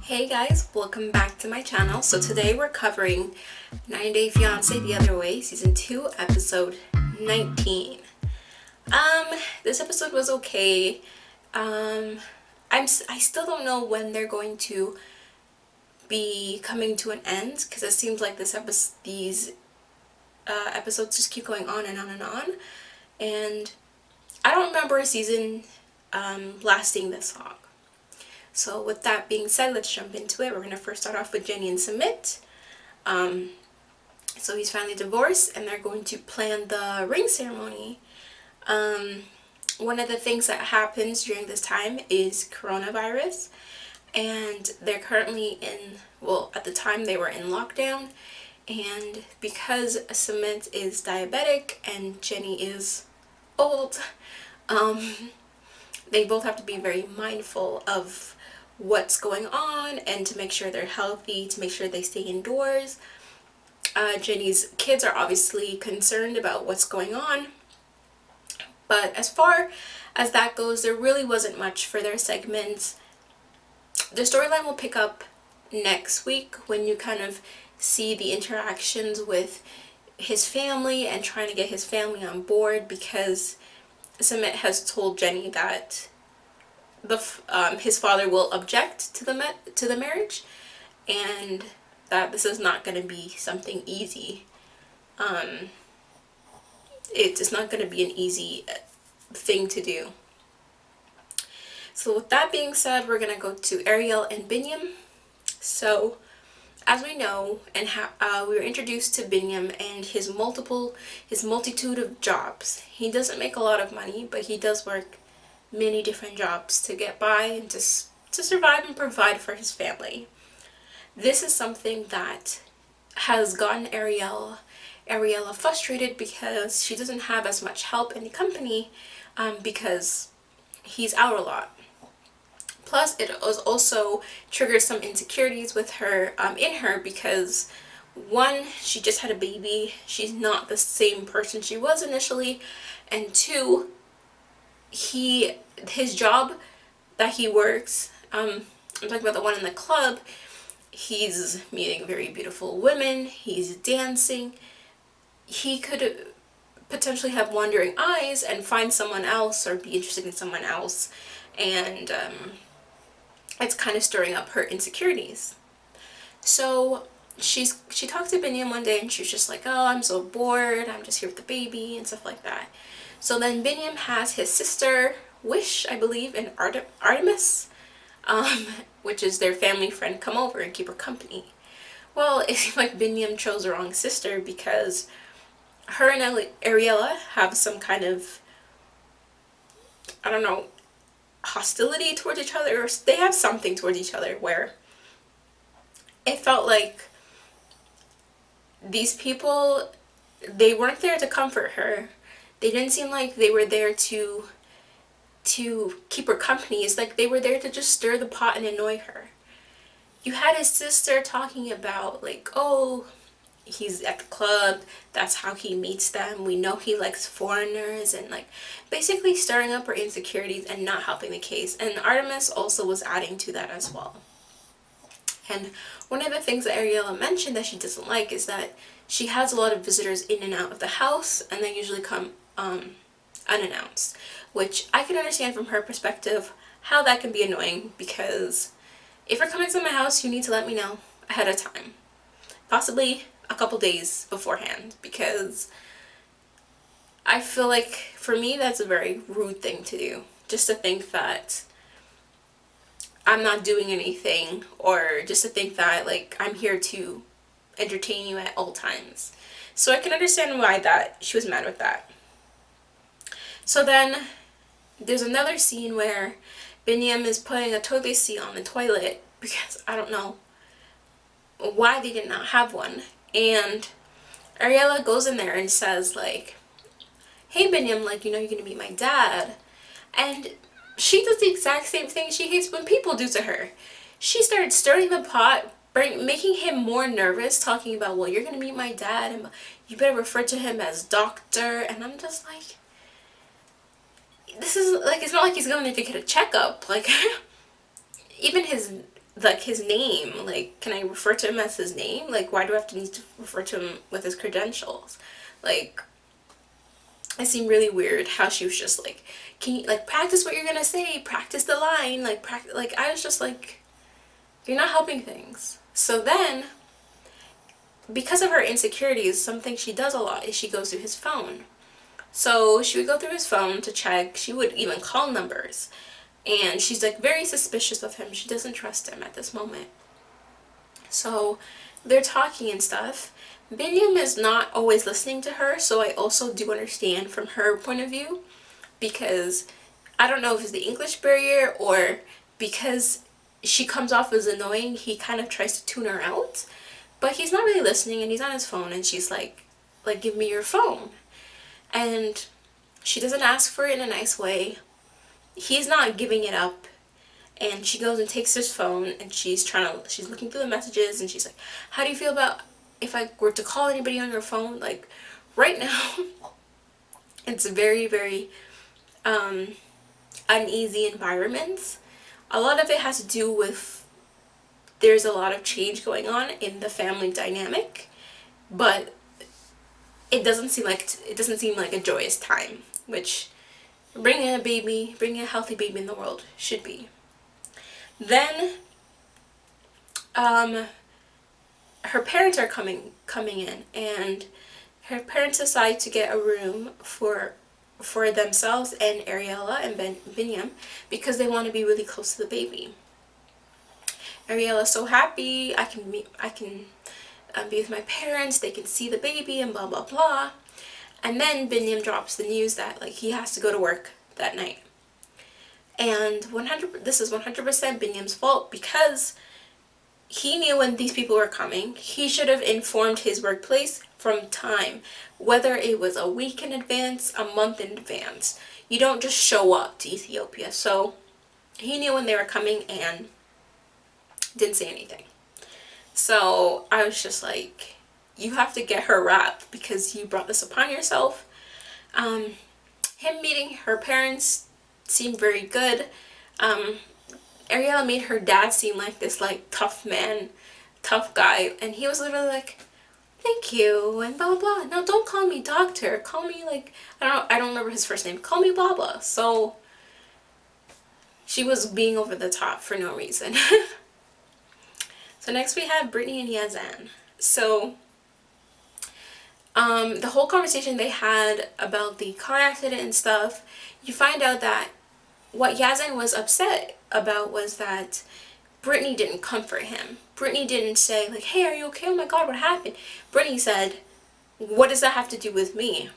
Hey guys, welcome back to my channel. So today we're covering 90 Day Fiance The Other Way, Season 2, Episode 19. This episode was okay. I still don't know when they're going to be coming to an end, because it seems like these episodes just keep going on and on and on. And I don't remember a season lasting this long. So with that being said, let's jump into it. We're going to first start off with Jenny and Sumit. So he's finally divorced and they're going to plan the ring ceremony. One of the things that happens during this time is coronavirus. And they're currently at the time they were in lockdown. And because Sumit is diabetic and Jenny is old, they both have to be very mindful of what's going on and to make sure they're healthy, to make sure they stay indoors. Jenny's kids are obviously concerned about what's going on, but as far as that goes, there really wasn't much for their segments. The storyline will pick up next week when you kind of see the interactions with his family and trying to get his family on board, because Sumit has told Jenny that his father will object to the marriage, and that this is not going to be something easy. It's not going to be an easy thing to do. So with that being said, we're going to go to Ariel and Binyam. So as we know, and we were introduced to Binyam and his multitude of jobs. He doesn't make a lot of money, but he does work many different jobs to get by and to survive and provide for his family. This is something that has gotten Ariella frustrated, because she doesn't have as much help in the company, because he's out a lot. Plus, it also triggers some insecurities with her, because one, she just had a baby. She's not the same person she was initially, and two, his job that he works, I'm talking about the one in the club, he's meeting very beautiful women, he's dancing. He could potentially have wandering eyes and find someone else or be interested in someone else, and it's kind of stirring up her insecurities. So she talked to Binyam one day and she was just like, oh, I'm so bored, I'm just here with the baby and stuff like that. So then Binyam has his sister Wish, I believe, and Artemis, which is their family friend, come over and keep her company. Well, it seems like Binyam chose the wrong sister, because her and Ariella have some kind of, I don't know, hostility towards each other, or they have something towards each other where it felt like these people, they weren't there to comfort her. They didn't seem like they were there to keep her company. It's like they were there to just stir the pot and annoy her. You had his sister talking about, like, oh, he's at the club, that's how he meets them, we know he likes foreigners, and like basically stirring up her insecurities and not helping the case. And Artemis also was adding to that as well. And one of the things that Ariella mentioned that she doesn't like is that she has a lot of visitors in and out of the house, and they usually come unannounced, which I can understand from her perspective how that can be annoying, because if you're coming to my house, you need to let me know ahead of time, possibly a couple days beforehand, because I feel like for me that's a very rude thing to do, just to think that I'm not doing anything, or just to think that like I'm here to entertain you at all times. So I can understand why that she was mad with that. So then there's another scene where Binyam is putting a toilet seat on the toilet, because I don't know why they did not have one. And Ariella goes in there and says like, hey Binyam, like, you know, you're gonna meet my dad. And she does the exact same thing she hates when people do to her. She started stirring the pot, making him more nervous, talking about, well, you're gonna meet my dad and you better refer to him as doctor. And I'm just like, this is like, it's not like he's going to get a checkup. Like even his like his name. Like, can I refer to him as his name? Like, why do I have to need to refer to him with his credentials? Like, it seemed really weird how she was just like, can you like practice what you're gonna say, practice the line, like practice. Like, I was just like, you're not helping things. So then, because of her insecurities, something she does a lot is she goes through his phone. So she would go through his phone to check. She would even call numbers. And she's like very suspicious of him. She doesn't trust him at this moment. So they're talking and stuff. Binyam is not always listening to her, so I also do understand from her point of view, because I don't know if it's the English barrier or because she comes off as annoying, he kind of tries to tune her out. But he's not really listening, and he's on his phone, and she's like, give me your phone. And she doesn't ask for it in a nice way. He's not giving it up. And she goes and takes his phone, and she's looking through the messages, and she's like, how do you feel about if I were to call anybody on your phone? Like, right now, it's a very, very uneasy environment. A lot of it has to do with there's a lot of change going on in the family dynamic, but it doesn't seem like a joyous time, which bringing a healthy baby in the world should be. Then her parents are coming in, and her parents decide to get a room for themselves and Ariella and Binyam, because they want to be really close to the baby. Ariella's so happy, I can be with my parents, they can see the baby and blah blah blah. And then Binyam drops the news that like he has to go to work that night. And this is 100% Binyam's fault, because he knew when these people were coming. He should have informed his workplace from time, whether it was a week in advance, a month in advance. You don't just show up to Ethiopia. So he knew when they were coming and didn't say anything. So I was just like, you have to get her wrapped because you brought this upon yourself. Him meeting her parents seemed very good. Ariella made her dad seem like this like tough man, tough guy, and he was literally like, thank you and blah blah. No, don't call me doctor, call me like, I don't remember his first name, call me blah blah. So she was being over the top for no reason. So next we have Brittany and Yazan. So the whole conversation they had about the car accident and stuff, you find out that what Yazan was upset about was that Brittany didn't comfort him. Brittany didn't say like, hey, are you okay? Oh my god, what happened? Brittany said, what does that have to do with me?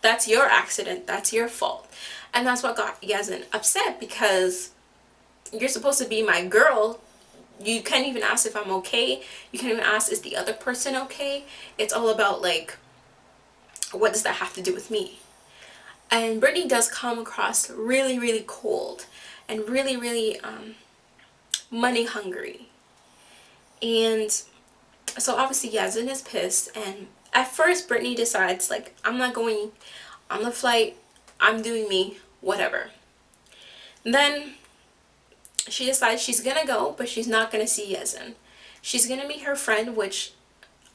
That's your accident, that's your fault. And that's what got Yazan upset, because you're supposed to be my girl. You can't even ask if I'm okay. You can't even ask, is the other person okay? It's all about like, what does that have to do with me? And Brittany does come across really, really cold and really, really money hungry. And so obviously Yazan is pissed, and at first Brittany decides like, I'm not going on the flight, I'm doing me, whatever. And then she decides she's gonna go, but she's not gonna see Yazan. She's gonna meet her friend, which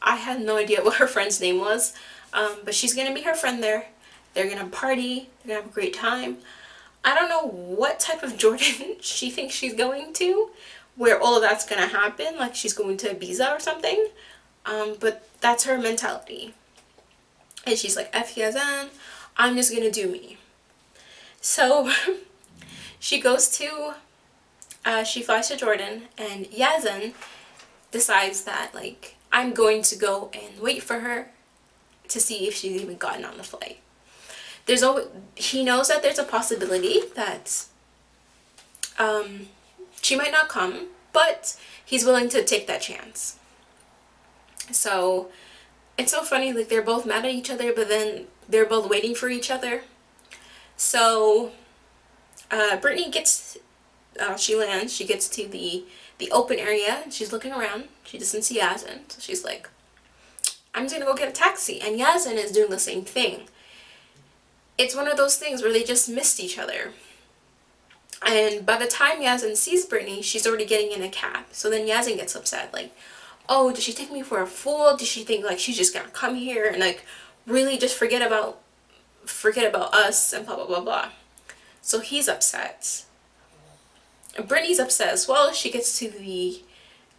I had no idea what her friend's name was, but she's gonna meet her friend there. They're gonna party, they're gonna have a great time. I don't know what type of Jordan she thinks she's going to, where all of that's gonna happen, like she's going to Ibiza or something, but that's her mentality. And she's like, F Yazan, I'm just gonna do me. So she goes to, she flies to Jordan, and Yazan decides that like, I'm going to go and wait for her to see if she's even gotten on the flight. He knows that there's a possibility that she might not come, but he's willing to take that chance. So it's so funny, like they're both mad at each other, but then they're both waiting for each other. So Brittany gets, she lands, she gets to the open area, and she's looking around. She doesn't see Yazan, so she's like, I'm just gonna go get a taxi. And Yazan is doing the same thing. It's one of those things where they just missed each other. And by the time Yazin sees Brittany, she's already getting in a cab. So then Yazin gets upset, like, oh, did she take me for a fool? Did she think like she's just gonna come here and like really just forget about us and blah blah blah blah. So he's upset. Brittany's upset as well. She gets to the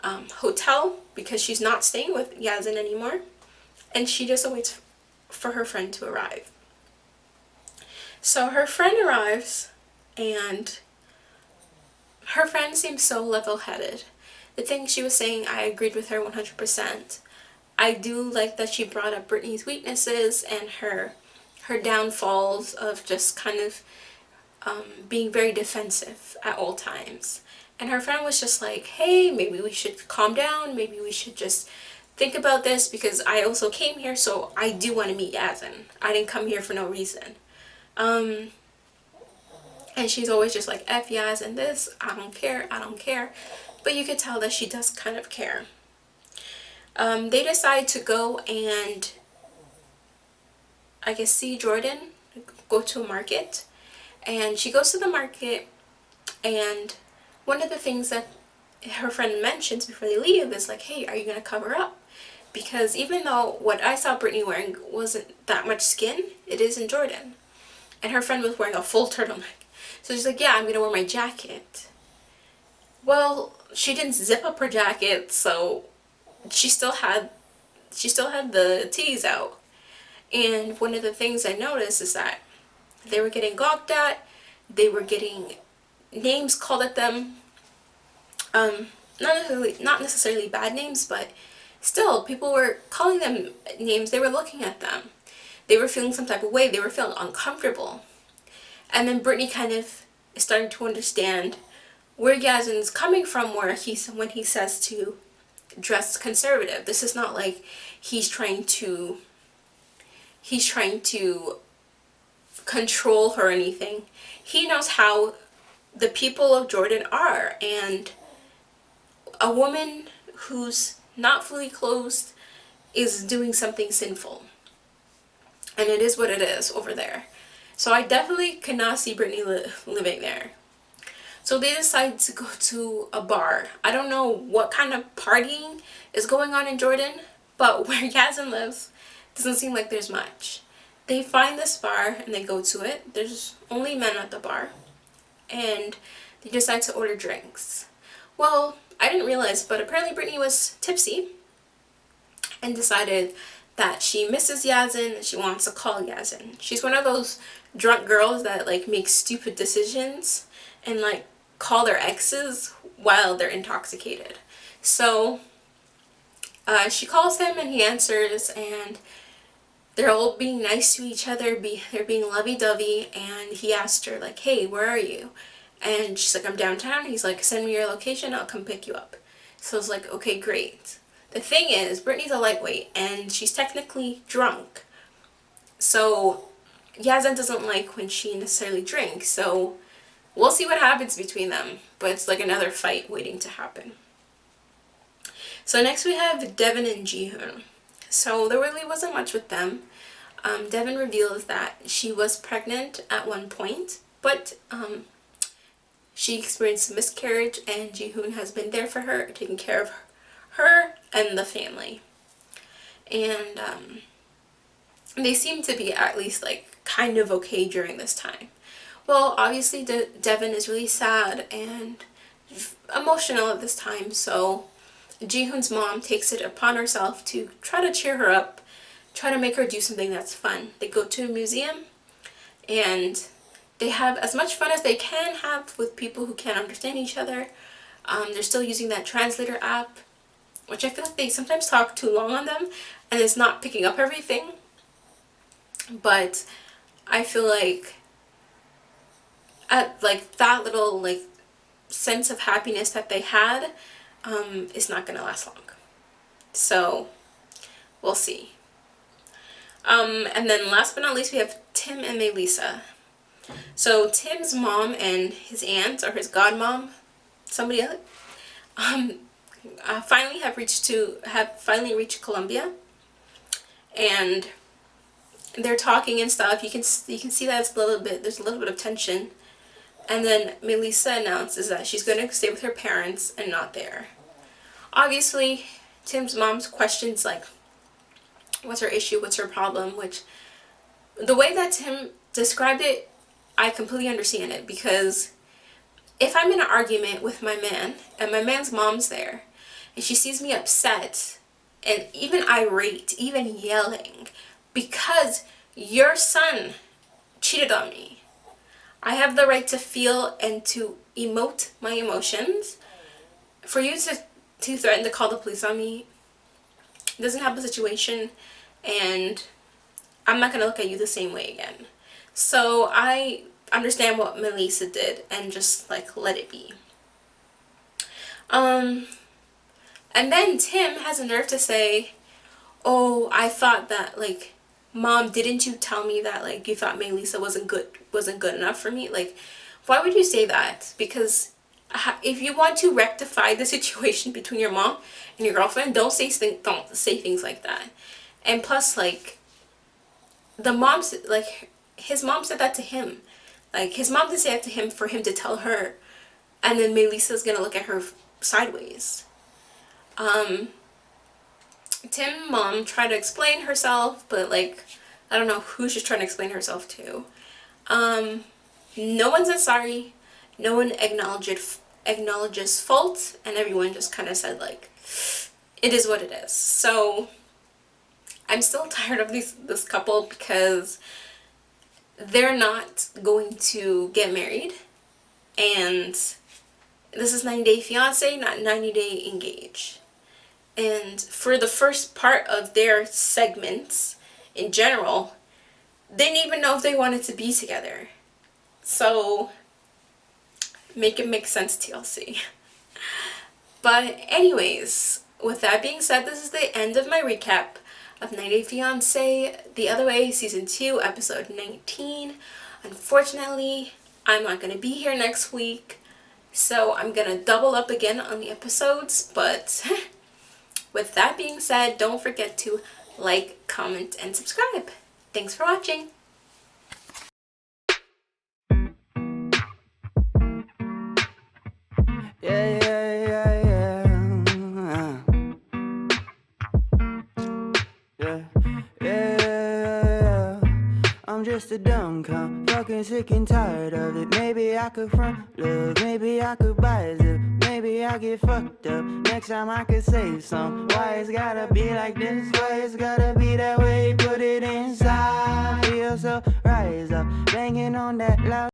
hotel because she's not staying with Yazin anymore, and she just waits for her friend to arrive. So her friend arrives, and her friend seems so level-headed. The things she was saying, I agreed with her 100%. I do like that she brought up Brittany's weaknesses and her downfalls of just kind of being very defensive at all times. And her friend was just like, hey, maybe we should calm down. Maybe we should just think about this, because I also came here, so I do want to meet Yazin. I didn't come here for no reason. And she's always just like, F Yazin this, I don't care, I don't care. But you could tell that she does kind of care. They decide to go and, I guess, see Jordan, go to a market. And she goes to the market, and one of the things that her friend mentions before they leave is like, hey, are you going to cover up? Because even though what I saw Brittany wearing wasn't that much skin, it is in Jordan. And her friend was wearing a full turtleneck. So she's like, yeah, I'm going to wear my jacket. Well, she didn't zip up her jacket, so she still had the titties out. And one of the things I noticed is that they were getting gawked at, they were getting names called at them, not necessarily bad names, but still, people were calling them names, they were looking at them. They were feeling some type of way, they were feeling uncomfortable. And then Brittany kind of is starting to understand where Yazin's coming from, when he says to dress conservative. This is not like he's trying to control her or anything. He knows how the people of Jordan are, and a woman who's not fully clothed is doing something sinful. And it is what it is over there. So I definitely cannot see Brittany living there. So they decide to go to a bar. I don't know what kind of partying is going on in Jordan, but where Yazin lives, doesn't seem like there's much. They find this bar and they go to it. There's only men at the bar. And they decide to order drinks. Well, I didn't realize, but apparently Brittany was tipsy and decided that she misses Yazin and she wants to call Yazin. She's one of those drunk girls that like make stupid decisions and like call their exes while they're intoxicated. So she calls him and he answers, and they're all being nice to each other, they're being lovey-dovey, and he asked her like, hey, where are you? And she's like, I'm downtown. He's like, send me your location, I'll come pick you up. So it's like, okay, great. The thing is, Brittany's a lightweight and she's technically drunk. So Yazin doesn't like when she necessarily drinks, so we'll see what happens between them. But it's like another fight waiting to happen. So next we have Devin and Jihoon. So there really wasn't much with them. Devin reveals that she was pregnant at one point, but she experienced a miscarriage, and Jihoon has been there for her, taking care of her and the family. And they seem to be at least like kind of okay during this time. Well, obviously Devin is really sad and emotional at this time, so Jihoon's mom takes it upon herself to try to cheer her up, try to make her do something that's fun. They go to a museum and they have as much fun as they can have with people who can't understand each other. They're still using that translator app, which I feel like they sometimes talk too long on them and it's not picking up everything. But I feel like at like that little like sense of happiness that they had is not gonna last long. So we'll see. And then last but not least, we have Tim and Melissa. So Tim's mom and his aunt, or his godmom, somebody else, finally have reached Colombia, and they're talking and stuff. You can see that there's a little bit of tension. And then Melissa announces that she's going to stay with her parents and not there. Obviously, Tim's mom's questions like, what's her issue, what's her problem, which the way that Tim described it, I completely understand it, because if I'm in an argument with my man and my man's mom's there and she sees me upset and even irate, even yelling because your son cheated on me, I have the right to feel and to emote my emotions. For you to threaten to call the police on me, it doesn't help the situation, and I'm not going to look at you the same way again. So I understand what Melissa did and just like let it be. And then Tim has a nerve to say, oh, I thought that, like, Mom, didn't you tell me that, like, you thought Melissa wasn't good enough for me? Like, why would you say that? Because if you want to rectify the situation between your mom and your girlfriend, don't say things like that. And plus, like, his mom said that to him. Like, his mom didn't say that to him for him to tell her, and then Melissa's gonna look at her sideways. Tim's mom tried to explain herself, but, like, I don't know who she's trying to explain herself to. No one said sorry. No one acknowledges fault, and everyone just kind of said, like, it is what it is. So I'm still tired of this couple because they're not going to get married, and this is 90 Day Fiance, not 90 Day Engage. And for the first part of their segments in general, they didn't even know if they wanted to be together. So make it make sense, TLC. But anyways, with that being said, this is the end of my recap of 90 Day Fiance The Other Way Season 2 Episode 19. Unfortunately, I'm not going to be here next week, so I'm going to double up again on the episodes, but with that being said, don't forget to like, comment, and subscribe. Thanks for watching. I'm just a dumb cunt, fucking sick and tired of it. Maybe I could front love, maybe I could buy a zip, maybe I get fucked up. Next time I could save some. Why it's gotta be like this? Why it's gotta be that way? Put it inside. Feel so rise up, banging on that loud.